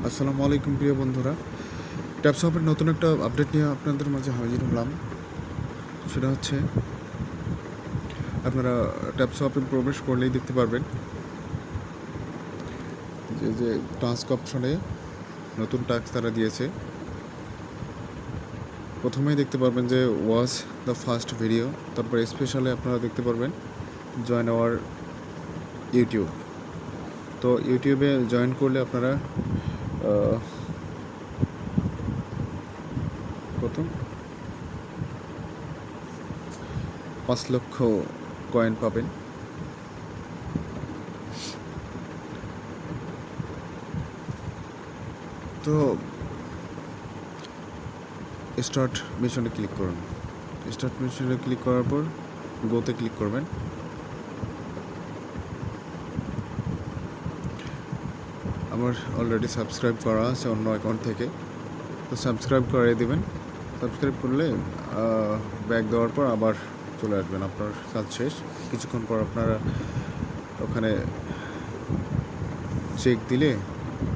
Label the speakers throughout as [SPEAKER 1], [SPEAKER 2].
[SPEAKER 1] আসসালামু আলাইকুম প্রিয় বন্ধুরা, ট্যাপসপের নতুন একটা আপডেট নিয়ে আপনাদের মাঝে হাজির হলাম। সেটা হচ্ছে আপনারা ট্যাপসপে প্রবেশ করলেই দেখতে পারবেন যে টাস্ক অপশনে নতুন টাস্ক তারা দিয়েছে। প্রথমেই দেখতে পারবেন যে ওয়াচ দ্য ফার্স্ট ভিডিও, তারপর স্পেশালে আপনারা দেখতে পারবেন জয়েন আওয়ার ইউটিউব। তো ইউটিউবে জয়েন করলে আপনারা কত 5 লক্ষ কয়েন পাবেন। তো স্টার্ট মিশনে ক্লিক করুন। স্টার্ট মিশনে ক্লিক করার পর গোতে ক্লিক করবেন। আমার অলরেডি সাবস্ক্রাইব করা আছে অন্য অ্যাকাউন্ট থেকে, তো সাবস্ক্রাইব করে দেবেন। সাবস্ক্রাইব করলে ব্যাক দেওয়ার পর আবার চলে আসবেন, আপনার কাজ শেষ। কিছুক্ষণ পর আপনারা ওখানে চেক দিলে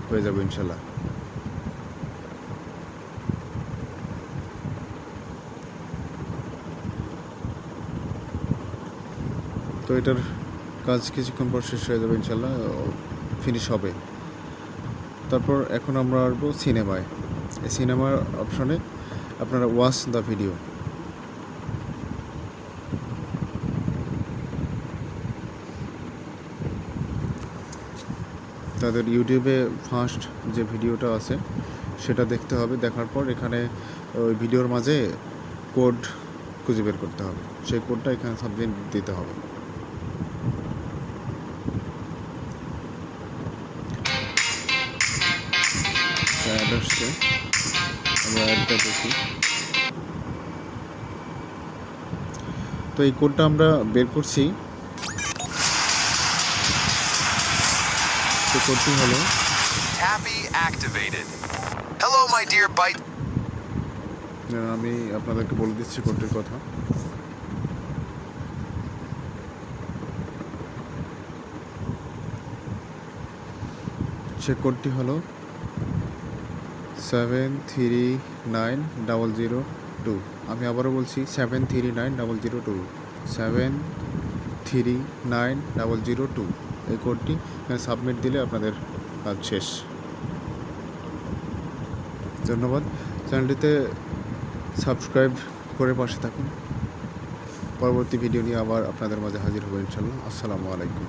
[SPEAKER 1] হয়ে যাবে ইনশাল্লাহ। তো এটার কাজ কিছুক্ষণ পর শেষ হয়ে যাবে ইনশাল্লাহ, ফিনিশ হবে। তারপর এখন আমরা আসবো সিনেমায়। এই সিনেমার অপশনে আপনারা ওয়াচ দ্য ভিডিও, তাদের ইউটিউবে ফার্স্ট যে ভিডিওটা আছে সেটা দেখতে হবে। দেখার পর এখানে ওই ভিডিওর মাঝে কোড খুঁজে বের করতে হবে, সেই কোডটা এখানে সাবমিট দিতে হবে। অ্যাড আসছে, আমরা অ্যাডটা দেখি। তো এই কোডটা আমরা বের করছি। তো কোডটি হলো আমি আপনাদেরকে বলে দিচ্ছি কোডটির কথা। সে কোডটি হলো 739002। আমি আবারও বলছি 739002, 739002। এই কোডটি সাবমিট দিলে আপনাদের কাজ শেষ। ধন্যবাদ। চ্যানেলটিতে সাবস্ক্রাইব করে পাশে থাকুন। পরবর্তী ভিডিও নিয়ে আবার আপনাদের মাঝে হাজির হবো ইনশাল্লাহ। আসসালামু আলাইকুম।